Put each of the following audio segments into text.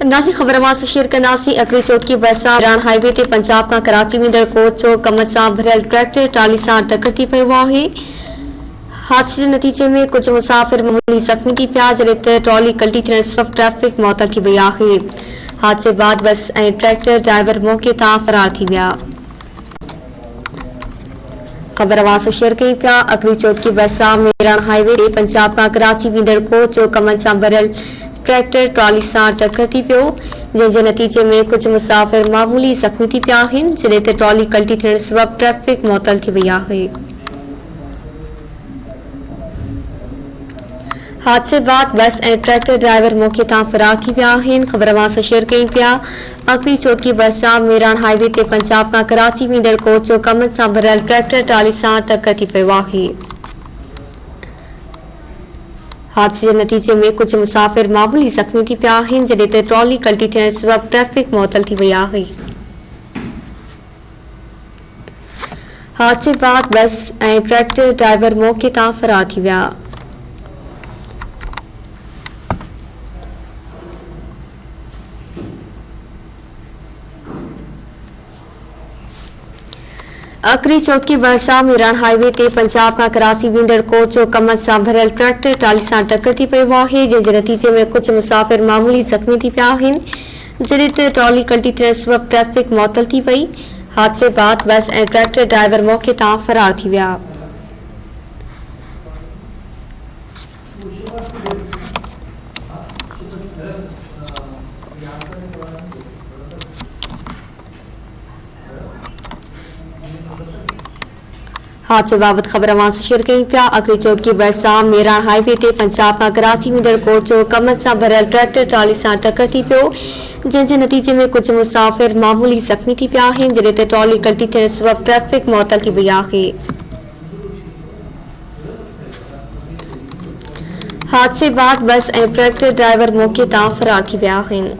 नासी ख़बर मां शेयर कंदासीं। अकरी चौथकी बरसां ईरान हाईवे ते पंजाब खां कराची वेंदड़ कोच जो कम सां भरियल ट्रैक्टर ट्राली सां टकर थी पियो आहे। हादसे जे नतीजे में कुछ मुसाफ़िर मामूली ज़ख़्मी थी पिया, जॾहिं त ट्रॉली कल्टी थियण सबबि ट्रैफ़िक मुअतल थी वई आहे। हादसे बाद बस ऐं ट्रैक्टर ड्राइवर मौक़े तां फ़रार थी विया। ख़बर वास शेयर कई पिया। अकरी चौथकी बरसां में ईरान हाईवे ते पंजाब खां कराची वेंदड़ कोच जो कमनि सां भरियल ट्रैक्टर ट्रॉली सां टकर थी पियो, जंहिंजे नतीजे में कुछ मुसाफ़िर मामूली ज़ख़्मी थी पिया आहिनि, जॾहिं त ट्रॉली कल्टी थियण सबबि ट्रैफ़िक मुअतल थी वई आहे। हादसे बाद बस ऐं ट्रैक्टर ड्राइवर मौक़े तां फ़रार थी विया आहिनि। ख़बर वास शेयर कई पिया। अकरी चौथकी बरसां मीरान हाईवे ते पंजाब खां कराची वेंदड़ कोच जो कमनि सां भरियल ट्रैक्टर ट्राली सां टकर थी पियो आहे। हादसे जे नतीजे में कुछ मुसाफ़िर मामूली ज़ख़्मी थी पिया आहिनि, जॾहिं त ट्रॉली कल्टी थियण सबबि ट्रैफ़िक मुअतल थी वई आहे। हादसे बाद बस ऐं ट्रैक्टर ड्राइवर मौक़े तां फ़रार थी विया। अकरी चौथकी बरसां मीरान हाईवे ते पंजाब खां कराची वेंदड़ कोच जो कमनि सां भरियल ट्रैक्टर ट्राली सां टकर थी पियो आहे, जंहिंजे नतीजे में कुछ मुसाफ़िर मामूली ज़ख़्मी थी पिया आहिनि, जॾहिं त ट्रॉली कल्टी थियण सबबि ट्रैफ़िक मुअतल थी वई। हादसे बाद बस ऐं ट्रैक्टर ड्राइवर मौक़े तां फ़रार थी विया। हादसे बाबति ख़बर वास शेयर कई पिया। अकरी चौथकी बरसां मीरान हाईवे ते पंजाब खां कराची वेंदड़ कोच जो कमनि सां भरियल ट्रैक्टर ट्राली सां टकर थी पियो, जंहिंजे नतीजे में कुछ मुसाफ़िर मामूली ज़ख़्मी थी पिया आहिनि, जॾहिं त ट्रॉली कल्टी थियण सबबि ट्रैफ़िक मुअतल थी वई आहे। हादसे बाद बस ऐं ट्रैक्टर ड्राइवर मौक़े तां फ़रार थी विया आहिनि।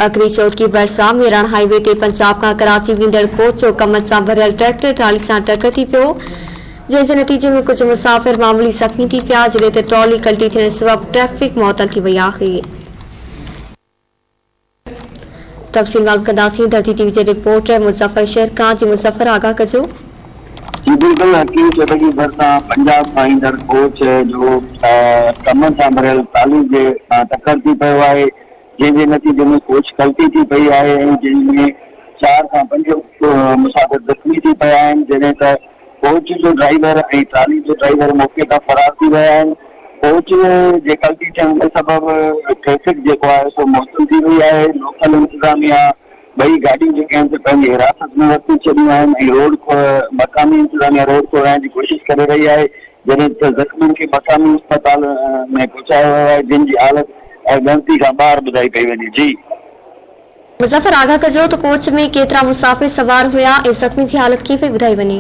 अकरी चौथकी बरसां मीरान हाईवे ते पंजाब खां कराची वेंदड़ कोच जो कमनि सां भरियल ट्रैक्टर ट्राली सां टकर थी पियो, जंहिंजे नतीजे में कुछ मुसाफ़िर मामूली ज़ख़्मी थी पिया, जॾहिं त ट्रॉली कल्टी थियण सबबि ट्रैफ़िक मुअतल थी वई आहे। तफ़सील मालूम कंदासीं धरती टीवी जे रिपोर्टर मुज़फ़र शेर खां। जी मुज़फ़र, आगाह कजो। जी बिल्कुल, अकरी चौथकी बरसां पंजाब खां ईंदड़ कोच जो कमनि सां भरियल ट्राली जे टकर थी पियो आहे, जंहिंजे नतीजे में कोच कल्टी थी पई आहे, जंहिंमें 4 खां 5 मुसाफ़िर ज़ख़्मी थी पिया आहिनि, जॾहिं त कोच जो ड्राइवर ऐं ट्राली जो ड्राइवर मौक़े तां फ़रार थी विया आहिनि। कोच जे कल्टी थियण जे सबबि ट्रैफ़िक जेको आहे सो मुअतल थी वई आहे। लोकल इंतिज़ामिया ॿई गाॾियूं जेके आहिनि पंहिंजी हिरासत में वठी छॾियूं आहिनि ऐं मक़ामी इंतिज़ामिया रोड खोलाइण जी कोशिशि करे रही आहे, जॾहिं त ज़ख़्मियुनि खे मक़ामी अस्पताल में पहुचायो वियो आहे, जिन जी हालत गिनती खां ॿाहिरि ॿुधाई पई वञे। जी मुज़फ़र, आगाह कजो त कोच में केतिरा मुसाफ़िर सवार हुआ ऐं ज़ख़्मी जी हालत कीअं पई ॿुधाई वञे?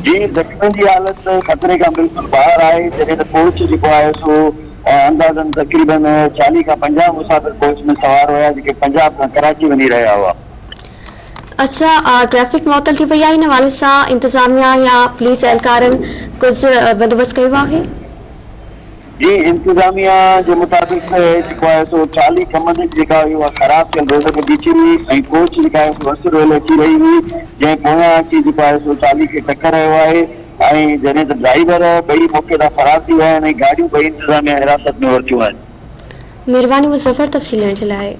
जी, ज़ख़्मियुनि जी हालत ख़तरे खां बिल्कुलु ॿाहिरि आहे, जॾहिं त कोच जेको आहे सो अंदाज़न तक़रीबन 40 खां 50 मुसाफ़िर कोच में सवार हुआ, जेके पंजाब खां कराची वञी रहिया हुआ। अच्छा, ट्रैफ़िक मुअतल थी वई आहे, इन हवाले सां इंतिज़ामिया या पुलिस एहलकारनि कुछ बंदोबस्त कयो आहे? जी, इंतिज़ामिया जे मुताबिक़ जेको आहे सो 40 कमनि जेका हुई उहा ख़राब थियल रोड ते बीठी हुई ऐं कोच जेका आहे सो रस्ते रोल अची रही हुई, जंहिं पोयां अची जेको आहे सो 40 खे टकर रहियो आहे ऐं जॾहिं त ड्राइवर ॿई मौक़े तां फ़रार थी विया आहिनि ऐं गाॾियूं ॿई इंतिज़ामिया हिरासत में वरितियूं आहिनि। महिरबानी मुज़फ़र, तफ़सील ॾियण जे लाइ।